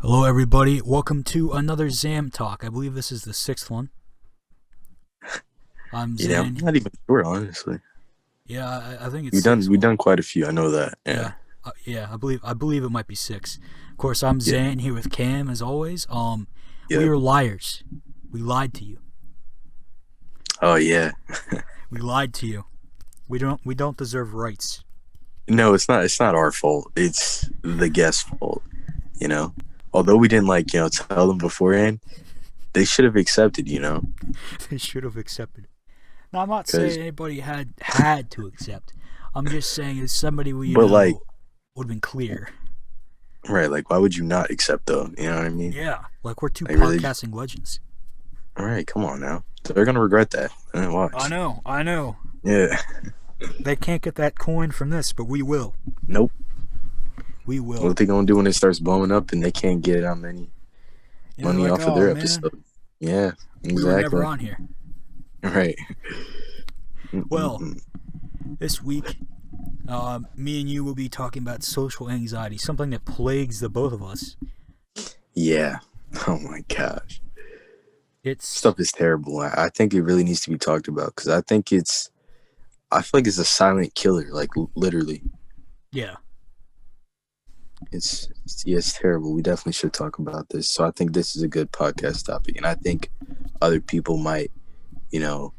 Hello, everybody. Welcome to another XAM talk. I believe this is the sixth one. I'm Yeah, I'm Xan. not even sure, honestly. Yeah, I think it's We've six. done quite a few. I know that. Yeah, Yeah. I believe it might be six. Of course, I'm Yeah. Xan here with Cam as always. We Yep. are liars. We lied to you. Oh yeah. We lied to you. We don't deserve rights. No, it's not. It's not our fault. It's the guest's fault. You know. Although we didn't tell them beforehand, they should have accepted. They should have accepted. Now, I'm not Because saying anybody had to accept. I'm just saying if somebody but like would have been clear. right, like why would you not accept though? You know what I mean? Yeah, like we're two Like really. podcasting legends. All right, come on now. They're gonna regret that. I Watch. know. Yeah. They can't get that coin from this, but we will. Nope. We will. What they gonna do when it starts blowing up and they can't get how many money Like, off of oh their man, episode? Yeah. we were never Exactly. on here. Right. Well, Mm-mm-mm. this week, me and you will be talking about social anxiety, something that plagues the both of us. Yeah. Oh my gosh. It's Stuff is terrible. I think it really needs to be talked about because I feel like it's a silent killer, like literally. yeah. It's terrible. We definitely should talk about this. So I think this is a good podcast topic, and I think other people might, you know,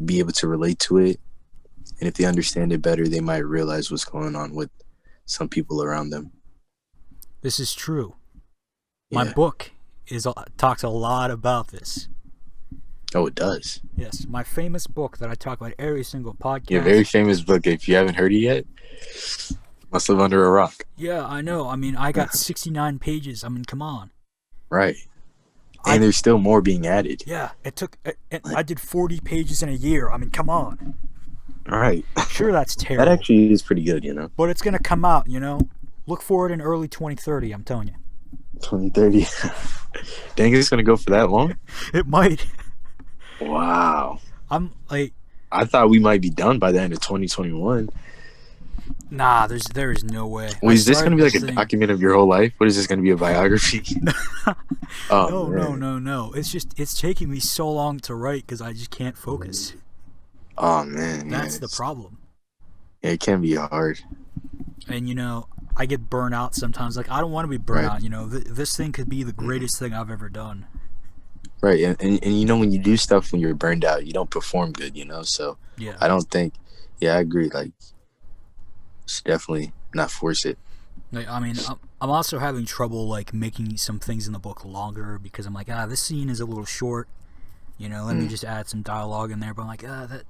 be able to relate to it, and if they understand it better, they might realize what's going on with some people around them. This is true. My Yeah. book talks a lot about this. Oh, it does. Yes, my famous book that I talk about every single podcast. Yeah, very famous book. If you haven't heard it yet, must live under a rock. Yeah, I know. I mean, I got 69 pages. I mean, come on. Right. And there's still more being added. Yeah, I did 40 pages in a year. I mean, come on. All right. Sure, that's terrible. That actually is pretty good, But it's going to come out, Look for it in early 2030, I'm telling you. 2030. Dang, it's going to go for that long? It might. Wow. I'm like, I thought we might be done by the end of 2021. nah, there is no way. Wait, is this going to be like a document of your whole life? What is this going to be, a biography? Oh, No. It's taking me so long to write because I just can't focus. Oh, man. That's the problem. Yeah, it can be hard. And, I get burnt out sometimes. Like, I don't want to be burnt Right. out, This thing could be the greatest thing I've ever done. Right. And when you do stuff when you're burned out, you don't perform good, So Yeah. I don't think, I agree. Like, should definitely not force it. Like, I mean, I'm also having trouble, like, making some things in the book longer because I'm like, this scene is a little short. Let me just add some dialogue in there. But I'm like, that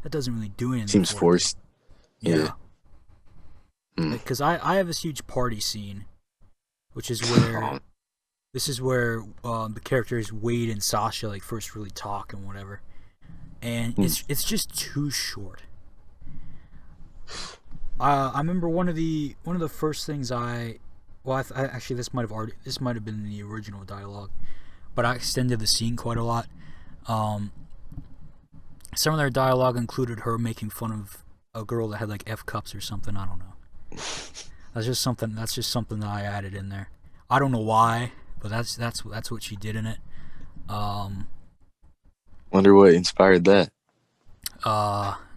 doesn't really do anything. Seems forced. Yeah. Mm. Because I have this huge party scene, which is where this is where the characters Wade and Sasha like first really talk and whatever, and it's just too short. I remember one of the first things actually this might have been in the original dialogue, but I extended the scene quite a lot. Some of their dialogue included her making fun of a girl that had like F cups or something. I don't know. That's just something that I added in there. I don't know why, but that's what she did in it. Wonder what inspired that.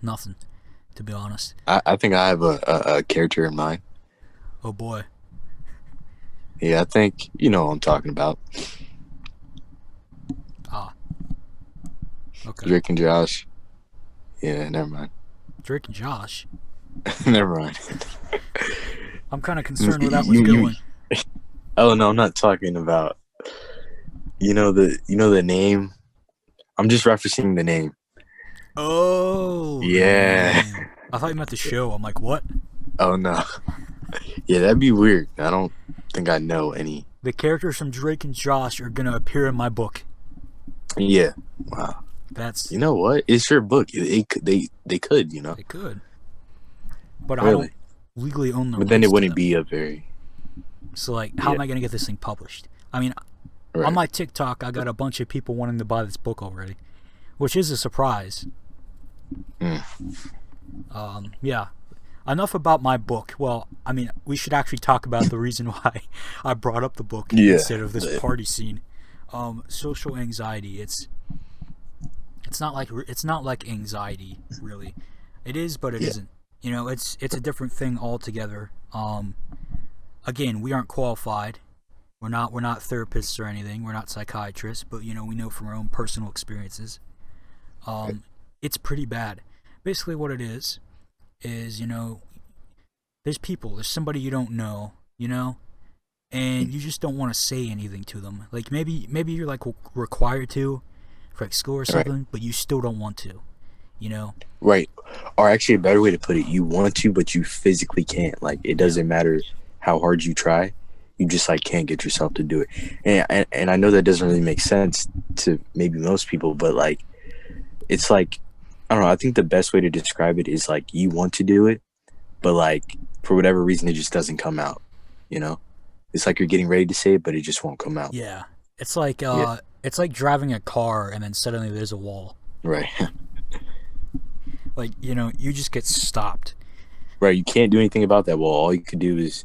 Nothing, to be honest. I think I have a character in mind. Oh boy. Yeah, I think you know what I'm talking about. Okay. Drake and Josh. Yeah, never mind. Drake and Josh. Never mind. I'm kind of concerned where that was going. Oh no, I'm not talking about. The name. I'm just referencing the name. Oh. Yeah. I thought you meant the show. I'm like, what? Oh no. Yeah, that'd be weird. I don't think I know any. The characters from Drake and Josh are gonna appear in my book. Yeah. Wow. That's. You know what? It's your book. They could. They could. But really? I don't legally own the rights. But then it wouldn't be a very. So like, how am I gonna get this thing published? I mean, right. On my TikTok, I got a bunch of people wanting to buy this book already, which is a surprise. Mm. Yeah. enough about my book. Well, I mean, we should actually talk about the reason why I brought up the book Yeah. instead of this party scene. Social anxiety. It's not like anxiety really. It is, but it Yeah. isn't. You know, it's a different thing altogether. Again, we aren't qualified. We're not therapists or anything. We're not psychiatrists, but you know, we know from our own personal experiences. Right. It's pretty bad. Basically, what it is, you know, there's somebody you don't know, you know, and you just don't want to say anything to them. Like maybe you're like required to for like school or Right. something, but you still don't want to, you know. Right. Or actually, a better way to put it, you want to, but you physically can't. Like, it Yeah. doesn't matter how hard you try. You just like can't get yourself to do it. And I know that doesn't really make sense to maybe most people, but like, it's like, I don't know. I think the best way to describe it is like you want to do it, but like for whatever reason, it just doesn't come out. You know, it's like you're getting ready to say it, but it just won't come out. Yeah. Yeah. It's like driving a car and then suddenly there's a wall. Right. Like, you know, you just get stopped. Right. You can't do anything about that wall. All you could do is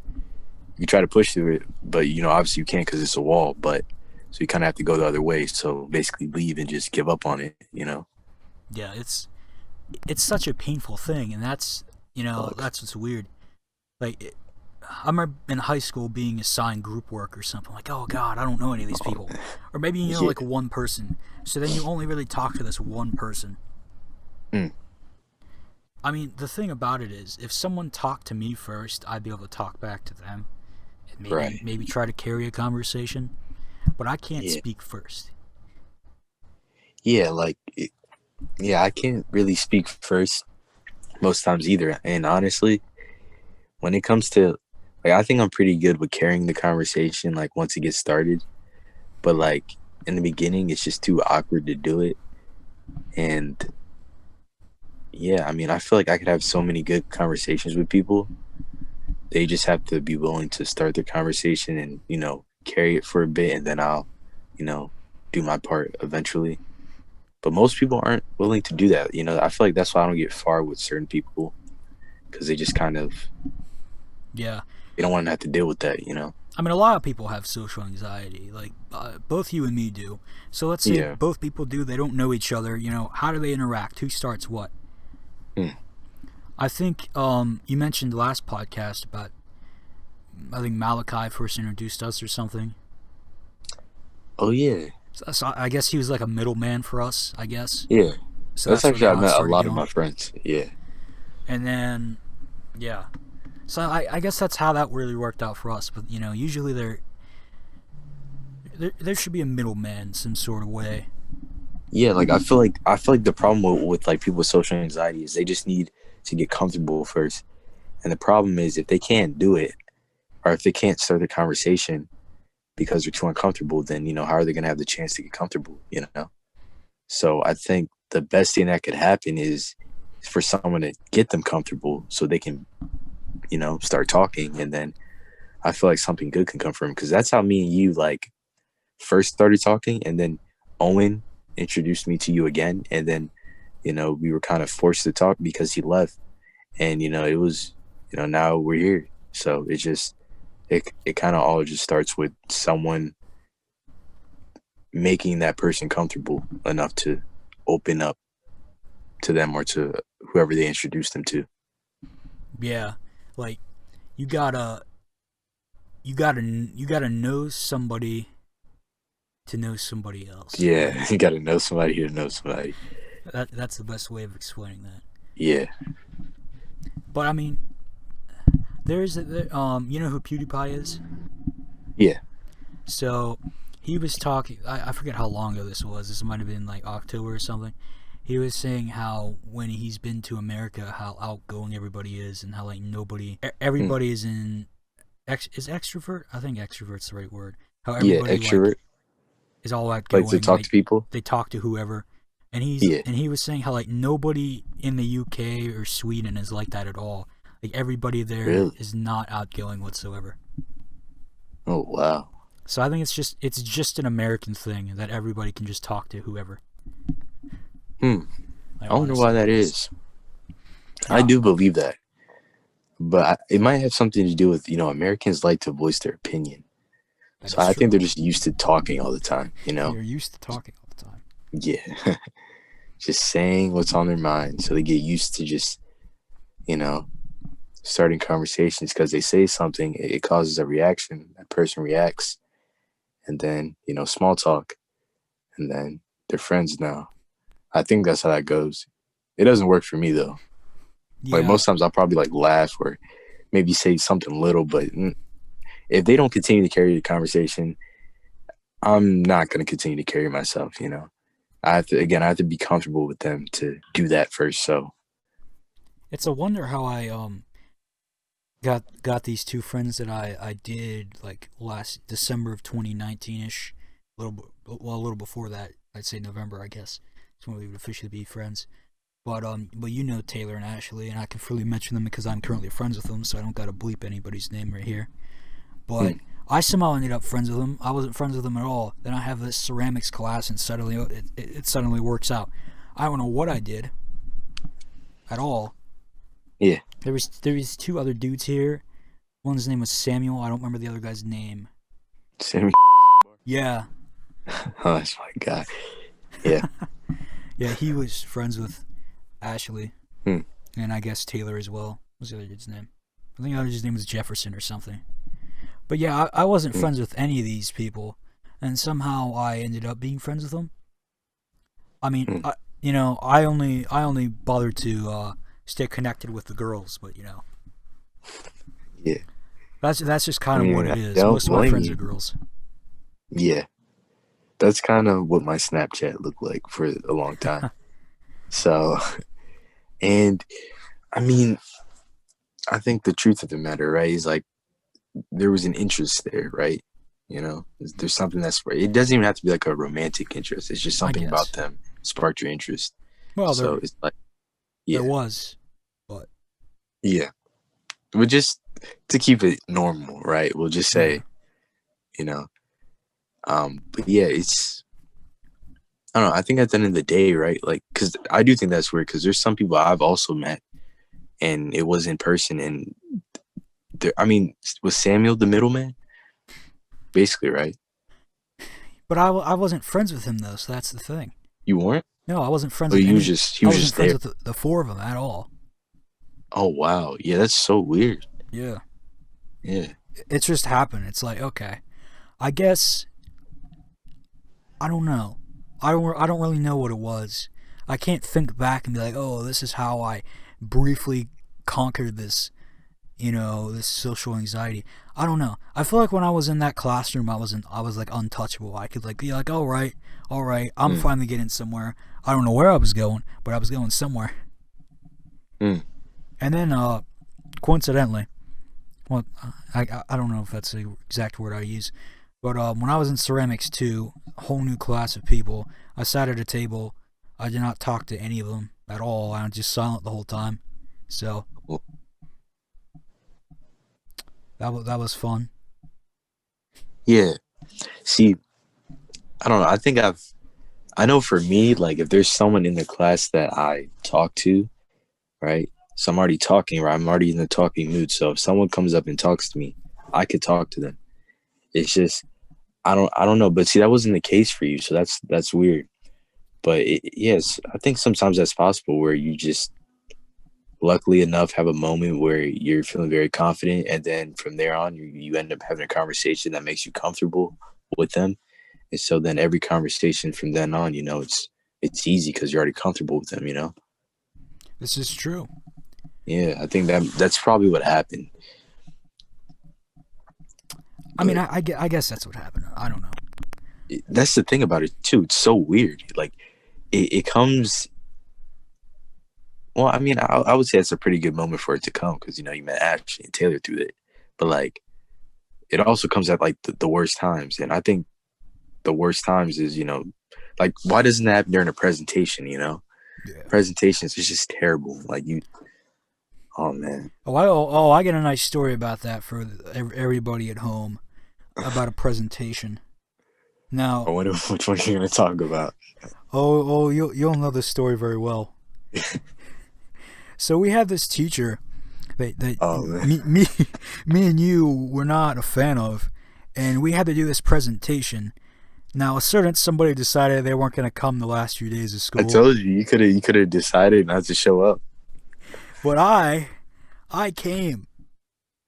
you try to push through it, but you know, obviously you can't because it's a wall. But so you kind of have to go the other way. So basically, leave and just give up on it. You know. Yeah, it's such a painful thing, and that's, you know, Fuck. that's what's weird. Like I remember in high school being assigned group work or something, like, oh god, I don't know any of these people. Or maybe you know Yeah. like one person. So then you only really talk to this one person. Mm. I mean, the thing about it is, if someone talked to me first, I'd be able to talk back to them and Right. maybe try to carry a conversation. But I can't Yeah. speak first. Yeah. Yeah. I can't really speak first most times either. And honestly, when it comes to like, I think I'm pretty good with carrying the conversation. Like once it gets started, but like in the beginning, it's just too awkward to do it. And yeah, I mean, I feel like I could have so many good conversations with people. They just have to be willing to start the conversation and, you know, carry it for a bit, and then I'll, you know, do my part eventually. But most people aren't willing to do that. You know, I feel like that's why I don't get far with certain people because they just kind of, Yeah. they don't want to have to deal with that, you know? I mean, a lot of people have social anxiety. Like, both you and me do. So let's say Yeah. both people do. They don't know each other. You know, how do they interact? Who starts what? Hmm. I think you mentioned the last podcast about, I think Malachi first introduced us or something. Oh, yeah. So I guess he was like a middleman for us, I guess. Yeah. So That's that's really actually, I how it met a started lot of going. my friends. Yeah. And then, yeah. So I guess that's how that really worked out for us. But, you know, usually there should be a middleman in some sort of way. Yeah, like I feel like the problem with like people with social anxiety is they just need to get comfortable first. And the problem is if they can't do it or if they can't start the conversation because they're too uncomfortable, then you know, how are they gonna have the chance to get comfortable, you know? So I think the best thing that could happen is for someone to get them comfortable so they can, you know, start talking, and then I feel like something good can come from because that's how me and you like first started talking, and then Owen introduced me to you again, and then you know we were kind of forced to talk because he left, and you know it was, you know, now we're here. So it just it kind of all just starts with someone making that person comfortable enough to open up to them or to whoever they introduce them to. Yeah. Like, you gotta you gotta know somebody to know somebody else. Yeah, you got to know somebody to know somebody. That's the best way of explaining that. Yeah, But I mean, you know who PewDiePie is? yeah. So he was talking. I forget how long ago this was. This might have been like October or something. He was saying how when he's been to America, how outgoing everybody is, and how like Hmm. everybody is is extrovert. I think extrovert's the right word. How Yeah, everybody like extrovert. is all Like to outgoing, talk like to people. they talk to whoever. And Yeah. he was saying how like nobody in the UK or Sweden is like that at all. Like everybody there Really? is not outgoing whatsoever. Oh wow. So I think it's just an American thing that everybody can just talk to whoever. Hmm. Like, I wonder why honestly. that is. I Uh, do believe that. but it might have something to do with, Americans like to voice their opinion. That So is I think true. they're just used to talking all the time, They're used to talking all the time. Yeah. Just saying what's on their mind. So they get used to just, you know, starting conversations because they say something, it causes a reaction. That person reacts, and then, small talk, and then they're friends now. I think that's how that goes. It doesn't work for me though. Like Yeah, most times I'll probably like laugh or maybe say something little, but if they don't continue to carry the conversation, I'm not going to continue to carry myself. I have to be comfortable with them to do that first. So, it's a wonder how I got these two friends that I did like last December of 2019 ish, a little before that. I'd say November, I guess. It's when we would officially be friends. But you know Taylor and Ashley, and I can freely mention them because I'm currently friends with them, so I don't gotta bleep anybody's name right here. But mm, I somehow ended up friends with them. I wasn't friends with them at all. Then I have this ceramics class, and suddenly it suddenly works out. I don't know what I did at all. yeah. There was two other dudes here. One's name was Samuel. I don't remember the other guy's name. Sammy. Yeah, Oh, that's my guy. Yeah. yeah, he was friends with Ashley, Hmm. and I guess Taylor as well. What's the other dude's name? I think the other dude's name was Jefferson or something. But yeah, I wasn't Hmm. friends with any of these people, and somehow I ended up being friends with them. I mean, Hmm. I only bothered to stay connected with the girls, but Yeah. that's just I kind of what mean, it I is. don't Most of my blame friends are you. girls. Yeah. That's kind of what my Snapchat looked like for a long time. So, and I mean, I think the truth of the matter, right, is like there was an interest there, right? There's something that's right. It doesn't even have to be like a romantic interest. It's just I something about guess. them sparked your interest. Well, So there it's like, there yeah, was, but yeah. But just to keep it normal, right? We'll just yeah, say, you know, but yeah, I don't know. I think at the end of the day, right? Like, because I do think that's weird because there's some people I've also met and it was in person. And I mean, was Samuel the middleman? Basically, right? but I wasn't friends with him though, so that's the thing. You weren't? No, I wasn't friends Or with you was any. just, he I was wasn't just friends there? with the four of them at all. Oh, wow. Yeah, that's so weird. Yeah, Yeah. it's just happened. It's like okay, I guess I don't know. I don't really know what it was. I can't think back and be like, oh, this is how I briefly conquered this social anxiety. I don't know. I feel like when I was in that classroom, I was like untouchable. I could like be like, all right, I'm Mm, finally getting somewhere. I don't know where I was going, but I was going somewhere. mm, And then, coincidentally, well, I don't know if that's the exact word I use, but when I was in ceramics too, a whole new class of people. I sat at a table. I did not talk to any of them at all. I was just silent the whole time. So well, that was fun. yeah. See, I don't know. I know for me, like, if there's someone in the class that I talk to, right? So I'm already talking, right? I'm already in the talking mood. So if someone comes up and talks to me, I could talk to them. It's just, I don't know. But see, that wasn't the case for you. So that's weird. But yes, I think sometimes that's possible where you just luckily enough have a moment where you're feeling very confident, and then from there on you end up having a conversation that makes you comfortable with them, and so then every conversation from then on, it's easy because you're already comfortable with them. This is true. Yeah, I think that's probably what happened. I mean, But I guess that's what happened. I don't know. that's the thing about it too. It's so weird. Like it comes. Well, I mean, I would say it's a pretty good moment for it to come because you met Ashley and Taylor through it, but like it also comes at like the worst times, and I think the worst times is like why doesn't that happen during a presentation? Yeah. Presentations is just terrible. Like you, oh man. I get a nice story about that for everybody at home about a presentation. I Now, wonder which one you're gonna talk about. you'll know this story very well. So we had this teacher that Oh man. me and you were not a fan of, and we had to do this presentation. Now, somebody decided they weren't going to come the last few days of I school, told you you could have decided not to show up. but I came,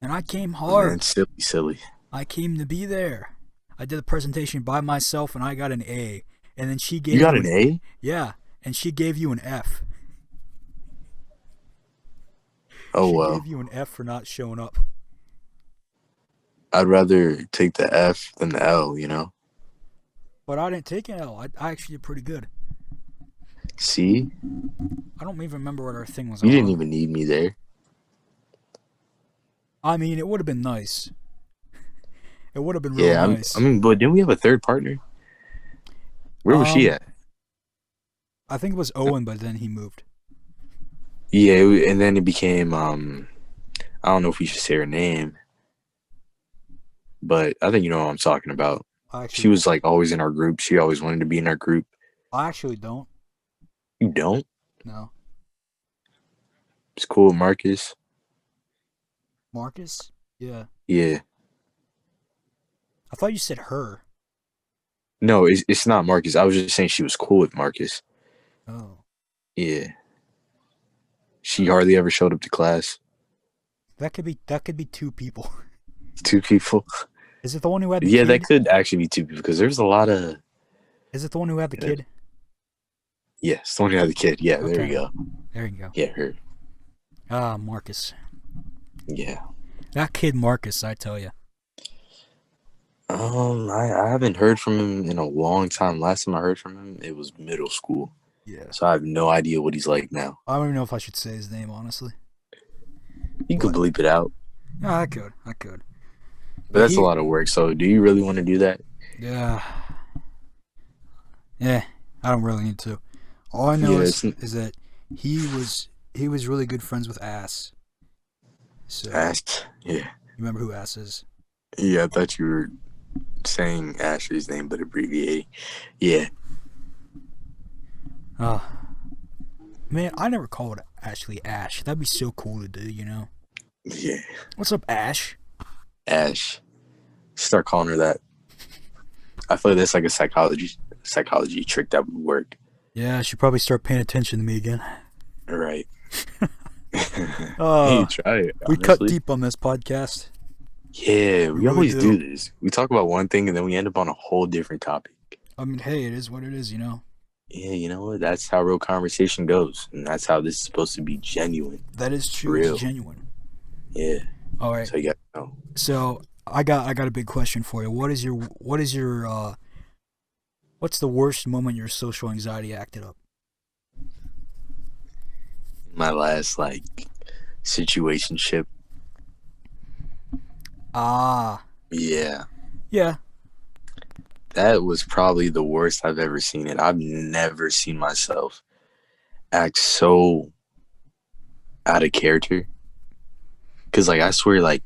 and I came Oh man, hard. silly. I came to be there. I did the presentation by myself, and I got an A. And then she You gave got you an an A? yeah, and she gave you an F. Oh She well. gave you an F for not showing up. I'd rather take the F than the L, But I didn't take an L. I actually did pretty good. See? I don't even remember what our thing was You didn't on. even need me there. I mean, it would have been nice. It would have been real Yeah, nice. but didn't we have a third partner? Where was she Um, at? I think it was Owen, but then he moved. Yeah, and then it became I don't know if we should say her name, but I think you know what I'm talking about. I She actually, was like always in our group. She always wanted to be in our group. I actually don't. You don't? No, It's cool, Marcus. Marcus. Yeah, Yeah. I thought you said her. No, it's not Marcus. I was just saying she was cool with Marcus. Oh, Yeah. She hardly ever showed up to class. that could be two people. Two people. Is it the one who had the Yeah, that kid? could actually be two people because there's a lot of. Is it the one who had the kid? Yes, the one who had the kid. Yeah, there Okay, you go. there you go. Yeah, her. Ah, Marcus. Yeah. That kid Marcus, I tell you. I haven't heard from him in a long time. Last time I heard from him, it was middle school. Yeah. So I have no idea what he's like now. I don't even know if I should say his name, honestly. You could But bleep it out, yeah, I could. I could. but But that's a he, lot of work. So do you really want to do that? yeah, yeah. I don't really need to. All I know Yeah, is that he was really good friends with Ass. So Ash. Yeah, you remember who Ass is? yeah. I thought you were saying Ashley's name, but abbreviating. Yeah, Oh, man, I never called Ashley Ash. That'd be so cool to do, you know? yeah. What's up, Ash? Ash. Start calling her that. I feel like that's like a psychology trick that would work. Yeah, I should probably start paying attention to me again. Right. Hey, Uh, try it. we cut Honestly. deep on this podcast. Yeah, We we really always do do. this. We talk about one thing and then we end up on a whole different topic. I mean, hey, it is what it is, you know? Yeah, you know what? That's how real conversation goes, and that's how this is supposed to be genuine, That is true. real. It's genuine. Yeah. All right. So you got to know. So I got a big question for you. What's the worst moment your social anxiety acted up? My last situationship. Ah, Yeah, yeah. that was probably the worst I've ever seen it. I've never seen myself act so out of character. Cause I swear,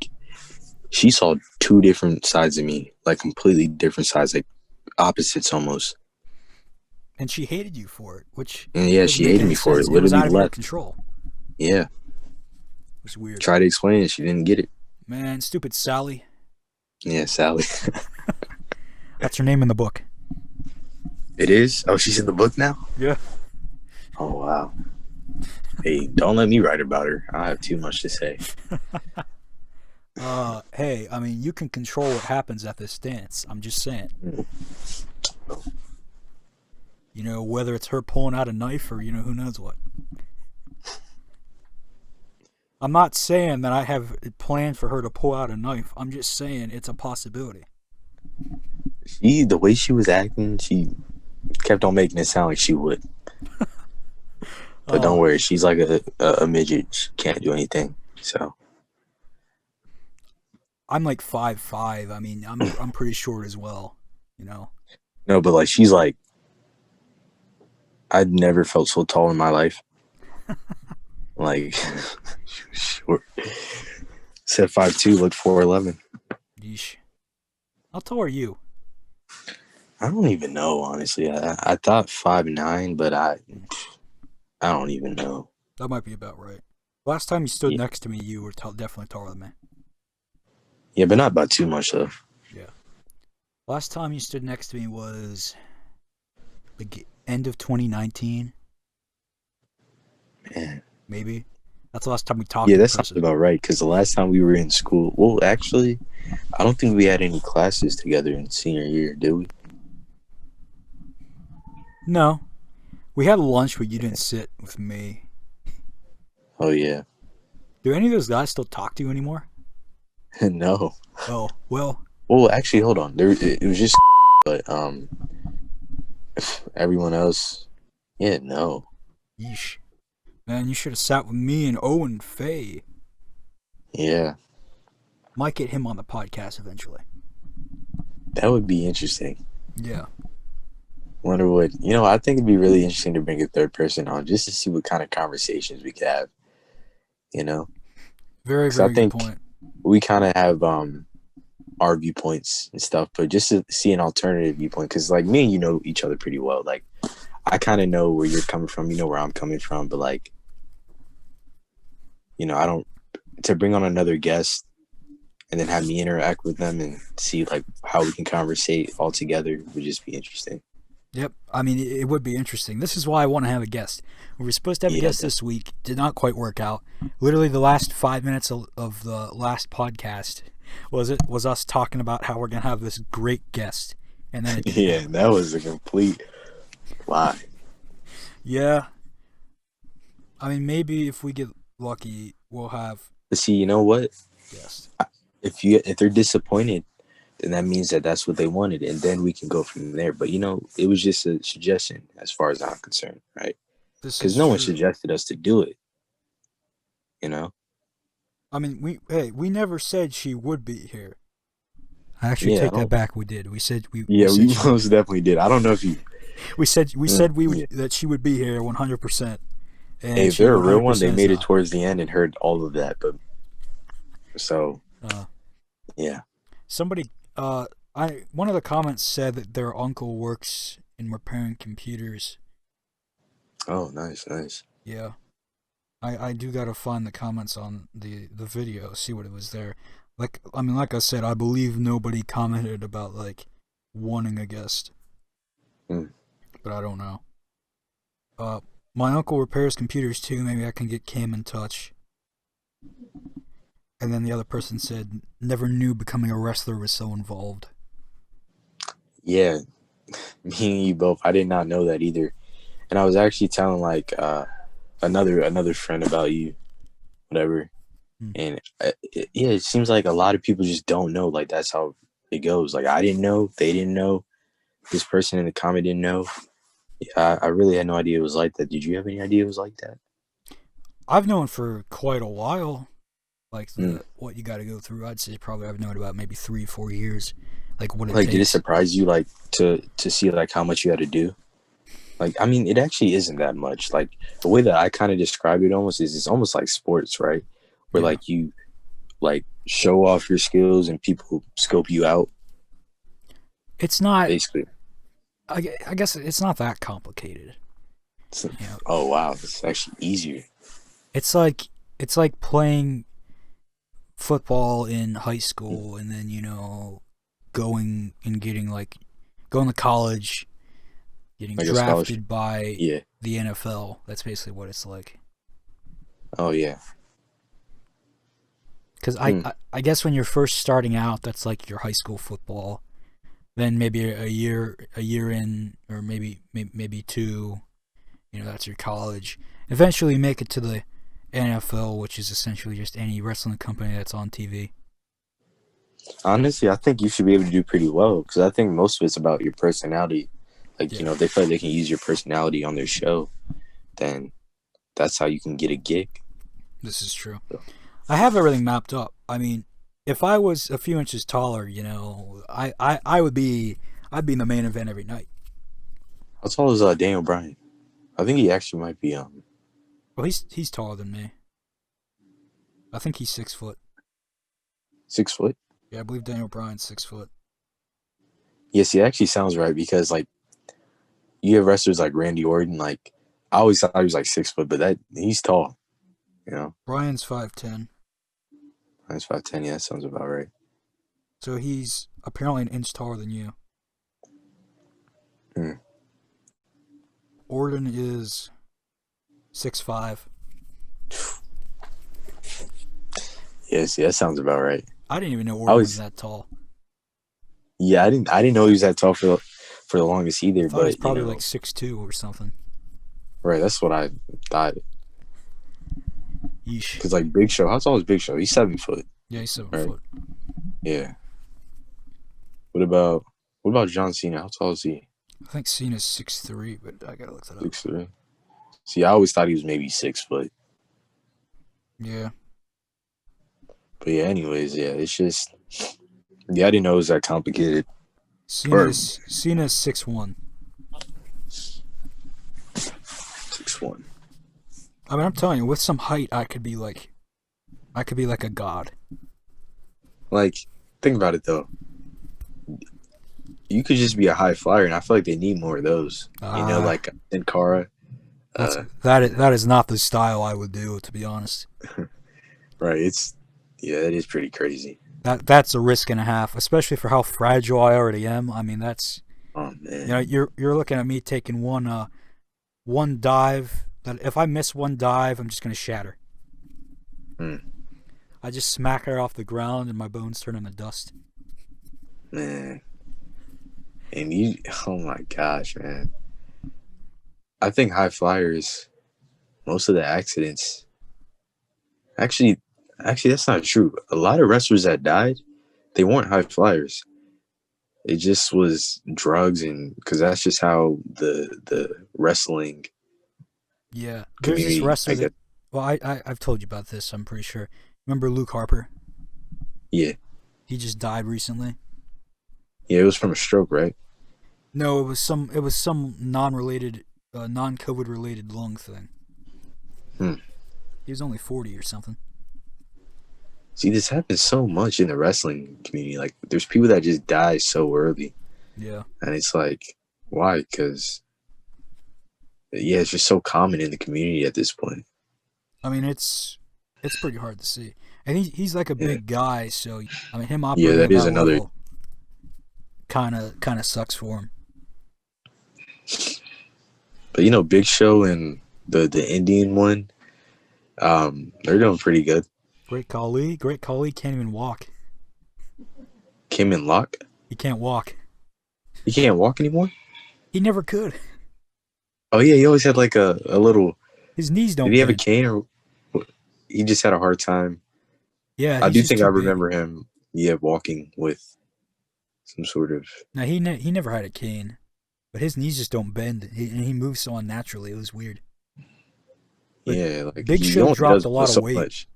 she saw two different sides of me, like completely different sides, like opposites almost. And she hated you for it, which And yeah, doesn't she make hated any me for sense. it. It was Literally out of your left. control. Yeah, It was weird. tried to explain it. She didn't get it. Man, stupid Sally. Yeah, Sally. That's her name in the book. It is? Oh, she's in the book now? Yeah. Oh, wow. Hey, don't let me write about her. I have too much to say. Hey, I mean, you can control what happens at this dance. I'm just saying. You know, whether it's her pulling out a knife or, you know, who knows what. I'm not saying that I have it planned for her to pull out a knife. I'm just saying it's a possibility. The way she was acting, she kept on making it sound like she would. But don't worry, she's like a midget. She can't do anything. So I'm like 5'5". I mean, I'm pretty short as well, you know. no, but she's like, I'd never felt so tall in my life. She was short. Said 5'2", looked 4'11". Yeesh. How tall are you? I don't even know, honestly. I thought 5'9", but I don't even know. That might be about right. Last time you stood Yeah, next to me, you were definitely taller than me. yeah, but not by too much though. Yeah. Last time you stood next to me was the end of 2019, Man. maybe. That's the last time we talked Yeah, in that sounds person. about right. Because the last time we were in school, well, actually, I don't think we had any classes together in senior year, did we? No, we had lunch, but you didn't sit with me. Oh yeah, Do any of those guys still talk to you anymore? no. Oh, well, Well, actually, hold on. It was just, but everyone else, yeah, no. yeesh. Man, you should have sat with me and Owen Faye. Yeah, Might get him on the podcast eventually. that would be interesting. Yeah. Wonder what, I think it'd be really interesting to bring a third person on just to see what kind of conversations we could have, you know? Very, Because I very good think point. we kind of have our viewpoints and stuff, but just to see an alternative viewpoint, because like me and you know each other pretty well. Like, I kind of know where you're coming from, you know where I'm coming from, but like, I don't, to bring on another guest and then have me interact with them and see like how we can conversate all together would just be interesting. Yep. I mean, it would be interesting. This is why I want to have a guest. We were supposed to have a Yeah, guest this week. Did not quite work out. Literally, the last 5 minutes of the last podcast was us talking about how we're gonna have this great guest, and then it didn't yeah, happen. that was a complete lie. Yeah. I mean, maybe if we get lucky, we'll have But see, you know what? guests. If they're disappointed, then that means that that's what they wanted, and then we can go from there. But it was just a suggestion as far as I'm concerned, right? This Because is no one true. suggested us to do it. You know? I mean, we never said she would be here. I actually Yeah, I take that don't. back. We did. We said we Yeah, we said she most definitely did. I don't know if you. we said we would Yeah. that she would be here 100%, Hey, and if she they're a real one, 100% they is made it not. towards the end and heard all of that. But so Uh, yeah. somebody, I one of the comments said that their uncle works in repairing computers. Oh, nice, nice. Yeah, I do gotta find the comments on the video, see what it was there. Like I said, I believe nobody commented about like wanting a guest, Hmm. but I don't know. Uh, my uncle repairs computers too. Maybe I can get Cam in touch. And then the other person said, never knew becoming a wrestler was so involved. Yeah, me and you both. I did not know that either. And I was actually telling like another friend about you, whatever. Hmm. And yeah, it seems like a lot of people just don't know. Like that's how it goes. Like I didn't know, they didn't know, this person in the comment didn't know. Yeah, I really had no idea it was like that. Did you have any idea it was like that? I've known for quite a while, like Hmm. the what you got to go through. I'd say probably I've known about maybe 3 4 years, like what it Like, did it takes. surprise you, like to see like how much you had to do? Like, I mean, it actually isn't that much. Like the way that I kind of describe it almost is it's almost like sports, right? Where Yeah, like you like show off your skills and people scope you out, it's not. basically. I guess it's not that complicated. So, You know, oh wow, it's actually easier. it's like it's like playing football in high school, and then going and getting like going to college, getting Like a scholarship. drafted by Yeah. the NFL. That's basically what it's like. Oh yeah. Because Hmm. I guess when you're first starting out, that's like your high school football. Then maybe a year in, or maybe two. That's your college. Eventually, you make it to the NFL, which is essentially just any wrestling company that's on TV. Honestly, I think you should be able to do pretty well because I think most of it's about your personality. Like, Yeah, if they feel like they can use your personality on their show, then that's how you can get a gig. this is true. So, I have everything mapped up. I mean, if I was a few inches taller, I would be I'd be in the main event every night. how tall is Daniel Bryan? I think he actually might be Well, he's taller than me. I think he's 6 foot. 6 foot. Yeah, I believe Daniel Bryan's 6 foot. Yes, he actually sounds right because like you have wrestlers like Randy Orton. Like I always thought he was like 6 foot, but that he's tall. You know, Brian's 5'10". Brian's 5'10". Yeah, that sounds about right. So he's apparently an inch taller than you. Hmm. Orden is 6'5". Yes, yeah, that sounds about right. I didn't even know I Orden was was, that tall. yeah, I didn't know he was that tall for the longest I either. thought he was But probably like 6'2" or something. right, that's what I thought. Yeesh. Because like Big Show, how tall is Big Show? He's 7 foot, Yeah, he's 7 right? foot. Yeah. What about John Cena? How tall is he? I think Cena's 6'3", but I gotta look that up. 6'3". See, I always thought he was maybe 6 foot. Yeah. But yeah, anyways, yeah, it's just I didn't know it was that complicated. Cena's 6'1". 6'1". I mean, I'm telling you, with some height, I could be like a god. Like, think about it though. You could just be a high flyer, and I feel like they need more of those. Like Sin Cara. That is not the style I would do, to be honest. Right. That is pretty crazy. That's a risk and a half, especially for how fragile I already am. I mean, that's Oh man. you're looking at me taking one dive. That if I miss one dive, I'm just gonna shatter. I just smack her off the ground, and my bones turn into dust. Man. And oh my gosh, man. I think high flyers, most of the accidents. Actually, that's not true. A lot of wrestlers that died, they weren't high flyers. It just was drugs, and because that's just how the wrestling. Yeah, there's this Community, wrestler I guess. that. Well, I've told you about this. I'm pretty sure. Remember Luke Harper? Yeah. He just died recently. Yeah, it was from a stroke, right? No, it was some non-related, non-COVID related lung thing. He was only 40 or something. See, this happens so much in the wrestling community. Like, there's people that just die so early. Yeah. And it's like, why? Because, yeah, it's just so common in the community at this point. I mean, it's pretty hard to see. And he's like a big guy, so I mean, him Yeah, operating that at is that another. level kind of sucks for him. But Big Show and the Indian one, they're doing pretty good. Great Khali can't even walk. Kim and Lock, He can't walk. he can't walk anymore. He never could. Oh yeah, he always had like a little. His knees Did don't he have a bend. cane or? He just had a hard time. Yeah, I he's do just think too I big. remember him. Yeah, walking with some sort of. No, he never had a cane, but his knees just don't bend, and he moves so unnaturally. It was weird. But Yeah, like Big he Show only dropped does a lot of so weight. much.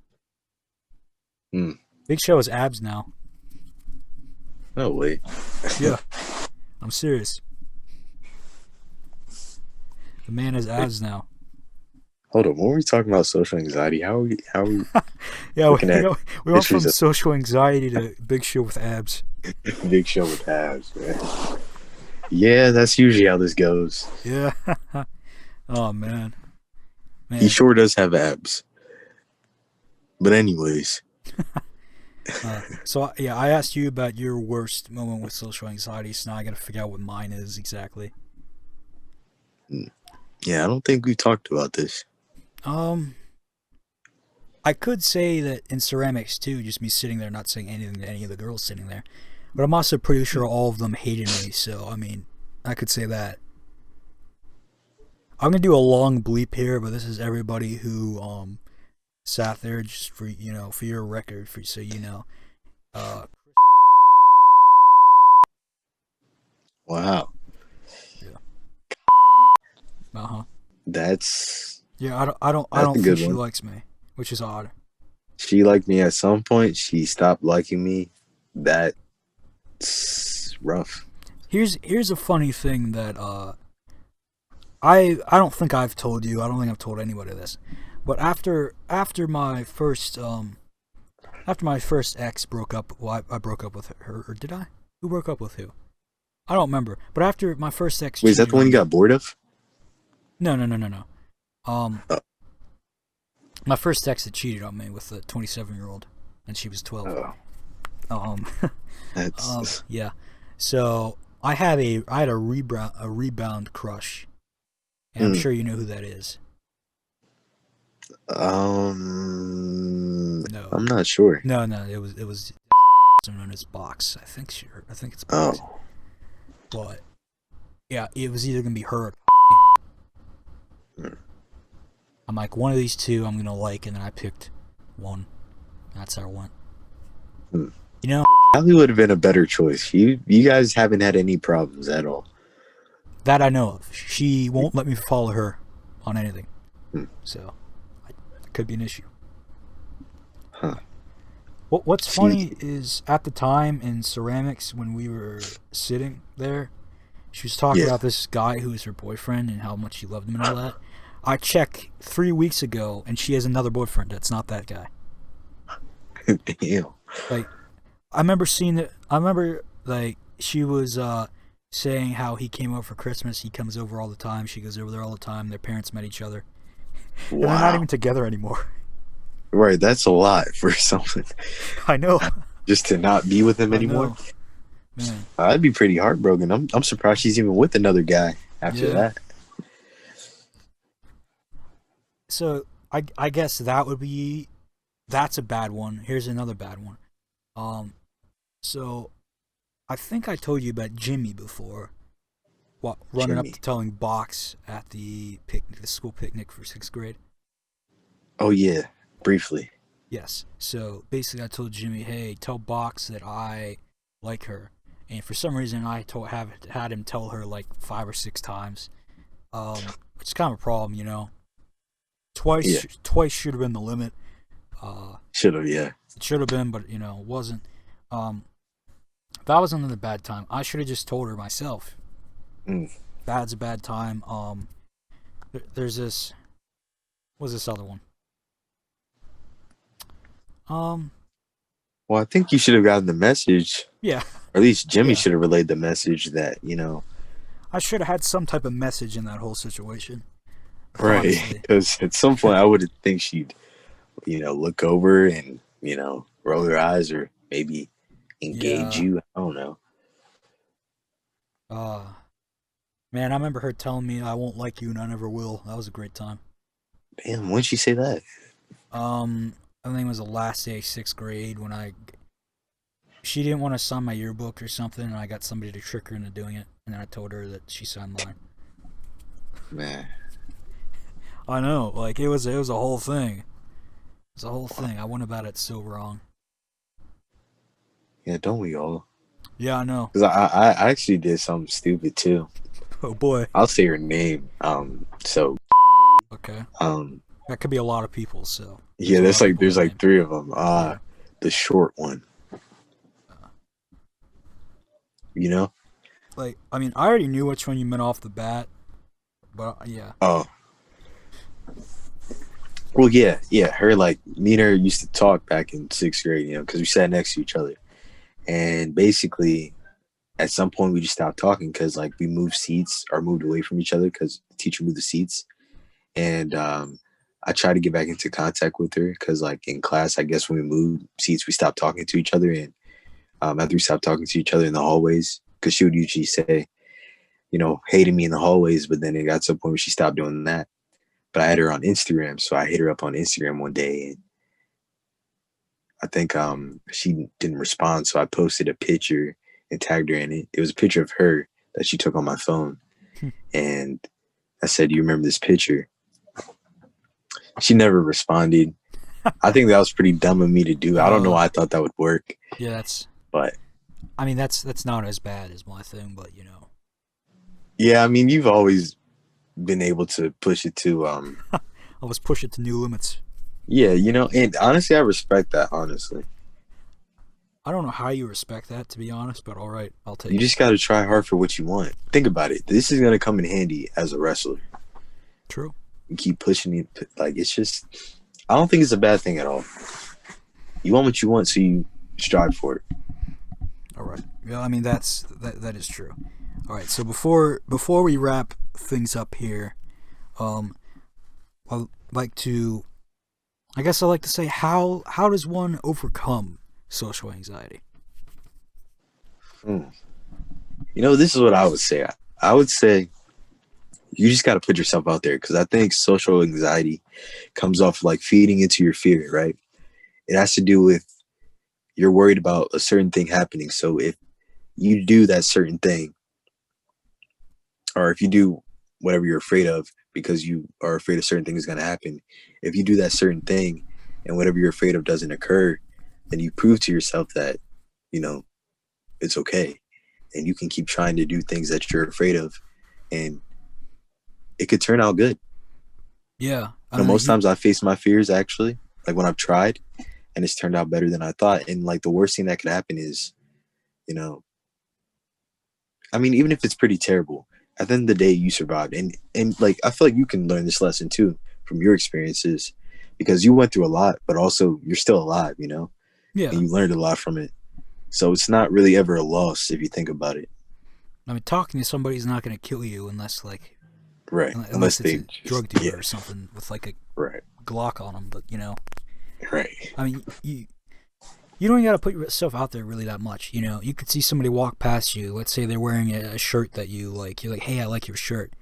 Big Show has abs now. No way. Yeah, I'm serious. The man has abs now. Hold on, when were we talking about social anxiety? How are we Yeah, looking at we went from pictures of social anxiety to Big Show with abs. Big Show with abs, man? Yeah, that's usually how this goes. Yeah. Oh man. He sure does have abs. But anyways, So yeah, I asked you about your worst moment with social anxiety, so now I gotta figure out what mine is exactly. yeah, I don't think we talked about this. I could say that in ceramics too, just me sitting there not saying anything to any of the girls sitting there. But I'm also pretty sure all of them hated me, so I mean, I could say that. I'm gonna do a long bleep here, but this is everybody who sat there just for for your record, so you know. Wow. Yeah. Uh-huh. That's Yeah, I don't a think good she one. likes me, which is odd. She liked me at some point. She stopped liking me. That's rough. Here's a funny thing that I don't think I've told you. I don't think I've told anybody this. But after my first ex broke up, well, I broke up with her, or did I? Who broke up with who? I don't remember. But after my first ex, Wait, is that the one you got bored of? No. Oh. My first ex had cheated on me with a 27-year-old, and she was 12. Oh, Um, that's yeah. So I had a rebound crush, and I'm mm, sure you know who that is. No, I'm not sure. no. It was known as Box. I think it's Box. Oh, But yeah, it was either gonna be her. Or mm, I'm like, one of these two I'm gonna like, and then I picked one. That's how it went. mm. You know, Probably would have been a better choice. You guys haven't had any problems at all. that I know of. She won't let me follow her on anything, Mm, so it could be an issue. huh. What's See, funny is at the time in ceramics when we were sitting there, she was talking yeah. about this guy who was her boyfriend and how much she loved him and all that. I checked 3 weeks ago, and she has another boyfriend. That's not that guy. Ew. Like, I remember seeing it. I remember like she was saying how he came over for Christmas. He comes over all the time. She goes over there all the time. Their parents met each other, and they're not even Wow. together anymore. Right, that's a lot for someone I know. just to not be with him I anymore. know, man. I'd be pretty heartbroken. I'm surprised she's even with another guy after Yeah. that. So I guess that's a bad one. Here's another bad one. So I think I told you about Jimmy before. What, running up Jimmy. to telling Box at the school picnic for 6th grade. Oh yeah, briefly. Yes. So basically, I told Jimmy, "Hey, tell Box that I like her." And for some reason, have had him tell her like 5 or 6 times, which is kind of a problem, you know. Yeah, Twice should have been the limit. should have. Yeah. It should have been, but it wasn't. Um, that was another bad time. I should have just told her myself. Mm. That's a bad time. There's this. What's this other one? Well, I think you should have gotten the message, Yeah, or at least Jimmy yeah. should have relayed the message that I should have had some type of message in that whole situation. right? Honestly, Because at some point I would think she'd look over and roll her eyes or maybe engage yeah. you. I don't know. Uh, man, I remember her telling me I won't like you and I never will. That was a great time. Damn, when'd she say that? I think it was the last day of 6th grade when she didn't want to sign my yearbook or something, and I got somebody to trick her into doing it, and then I told her that she signed mine. Man, I know, like it was a whole thing. It was a whole thing. I went about it so wrong. yeah, don't we all? Yeah, I know. Because I actually did something stupid too. Oh boy. I'll say her name. So Okay. um, That could be a lot of people. So yeah, a lot of people there's with like names. three of them. Yeah. The short one. You know? Like, I mean, I already knew which one you meant off the bat, but yeah. Oh, well, yeah. Her like me and her used to talk back in 6th grade. Because we sat next to each other, and basically at some point we just stopped talking because like we moved seats or moved away from each other because the teacher moved the seats, and I tried to get back into contact with her because like in class, I guess when we moved seats, we stopped talking to each other, and after we stopped talking to each other in the hallways, because she would usually say, hey to me in the hallways, but then it got to a point where she stopped doing that. But I had her on Instagram, so I hit her up on Instagram one day, and I think she didn't respond, so I posted a picture and tagged her in it. It was a picture of her that she took on my phone, and I said, "Do you remember this picture?" She never responded. I think that was pretty dumb of me to do. I don't know Uh, why I thought that would work, yeah, that's. but I mean, that's not as bad as my thing, but yeah, I mean, you've always been able to push it to I was push it to new limits. yeah, and honestly I respect that. Honestly, I don't know how you respect that, to be honest, but all right, I'll you take it. just got to try hard for what you want. Think about it, this is going to come in handy as a wrestler. True. You keep pushing it, like it's just, I don't think it's a bad thing at all. You want what you want, so you strive for it. All right. Yeah, I mean that is true. All right. So before we wrap things up here, I'd like to I guess I like to say, how does one overcome social anxiety? Hmm. This is what I would say. I would say you just got to put yourself out there, because I think social anxiety comes off like feeding into your fear, right? It has to do with you're worried about a certain thing happening. So if you do that certain thing, or if you do whatever you're afraid of because you are afraid a certain thing is going to happen, if you do that certain thing and whatever you're afraid of doesn't occur, then you prove to yourself that, you know, it's okay. And you can keep trying to do things that you're afraid of, and it could turn out good. Yeah, I mean, Most times I face my fears, actually, like when I've tried, and it's turned out better than I thought. And like the worst thing that could happen is, you know, I mean, even if it's pretty terrible, at the end of the day, you survived. And like, I feel like you can learn this lesson too from your experiences, because you went through a lot, but also you're still alive, yeah. and you learned a lot from it. So it's not really ever a loss if you think about it. I mean, talking to somebody's not going to kill you unless Right. unless Unless it's they a just, drug dealer yeah. or something with like a Right. Glock on them. But Right. I mean, you don't got to put yourself out there really that much. You could see somebody walk past you. Let's say they're wearing a shirt that you like. You're like, hey, I like your shirt.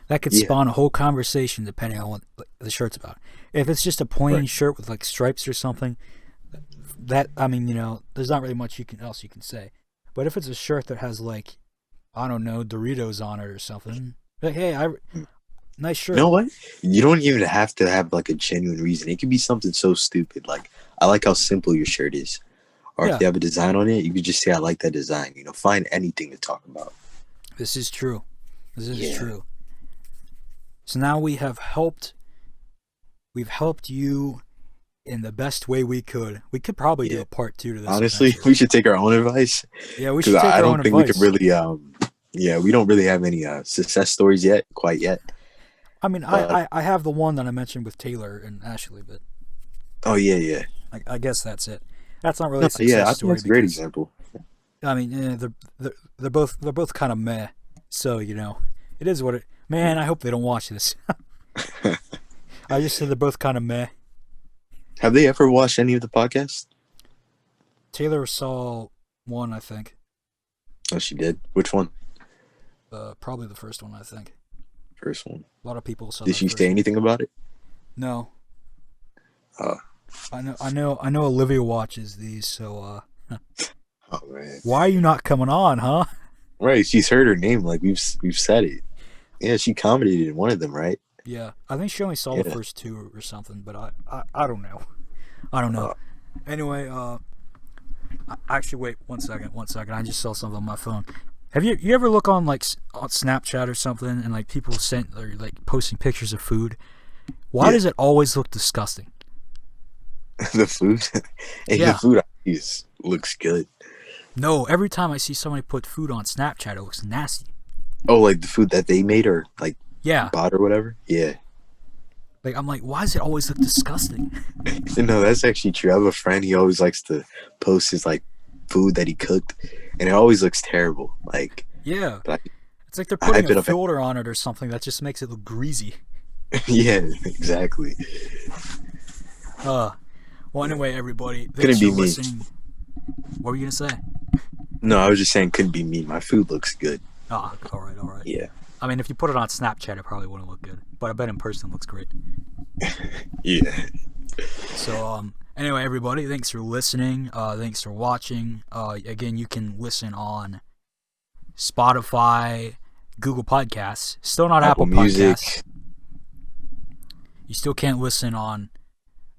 That could Yeah. spawn a whole conversation depending on what the shirt's about. If it's just a plain Right. shirt with like stripes or something, I mean, there's not really much else you can say. But if it's a shirt that has like, I don't know, Doritos on it or something, like, hey, nice You shirt. know what? You don't even have to have like a genuine reason. It could be something so stupid. Like, I like how simple your shirt is. Or if Yeah, they have a design on it, you could just say, I like that design. Find anything to talk about. this is true. This is Yeah. true. So now we've helped you in the best way we could. We could probably do Yeah. a part 2 to this Honestly, eventually. we should take our own advice, Yeah, we because should take I our own don't think we could advice. really, yeah, we don't really have any success stories quite yet. I mean, But, I have the one that I mentioned with Taylor and Ashley, but oh, yeah, yeah. I guess that's it. That's not really No, a yeah, success I think story that's a great because example. I mean, they're both kind of meh. So it is what it. Man, I hope they don't watch this. I just said they're both kind of meh. Have they ever watched any of the podcasts? Taylor saw one, I think. Oh, she did. Which one? Probably the first one, I think. First one. A lot of people saw. Did she say anything about it? No. Uh, I know. Olivia watches these, so. oh man. Why are you not coming on, huh? Right, she's heard her name. Like we've said it. Yeah, she commented in one of them, right? Yeah, I think she only saw the first 2 or something, but I don't know. I don't know. Anyway, actually, wait 1 second. 1 second. I just saw something on my phone. Have you ever look on like on Snapchat or something and like people sent or like posting pictures of food? Why does it always look disgusting? The food, and Yeah. the food I use looks good. No, every time I see somebody put food on Snapchat, it looks nasty. Oh, like the food that they made or like Yeah. bought or whatever. Yeah. Like I'm like, why does it always look disgusting? No, that's actually true. I have a friend. He always likes to post his like food that he cooked, and it always looks terrible. Like, Yeah. but It's like they're I hype putting it a up. filter on it or something that just makes it look greasy. Yeah, exactly. Well, anyway, everybody, Couldn't thanks be for me. listening. What were you gonna say? No, I was just saying, couldn't be me. My food looks good. Ah, all right. Yeah. I mean, if you put it on Snapchat, it probably wouldn't look good, but I bet in person it looks great. Yeah. So, anyway, everybody, thanks for listening. Thanks for watching. Again, you can listen on Spotify, Google Podcasts. Still not Apple Music. Podcasts. You still can't listen on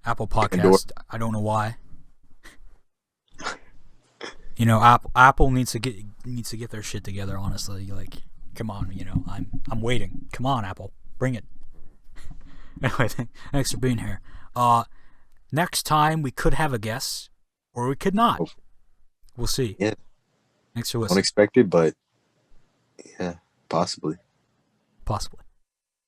Apple Podcasts. I don't know why. Apple needs to get their shit together. Honestly, like, come on. I'm waiting. Come on, Apple, bring it. Anyway, thanks for being here. Next time we could have a guest, or we could not. We'll see. Yeah. Thanks for listening. Unexpected, but yeah, possibly. Possibly.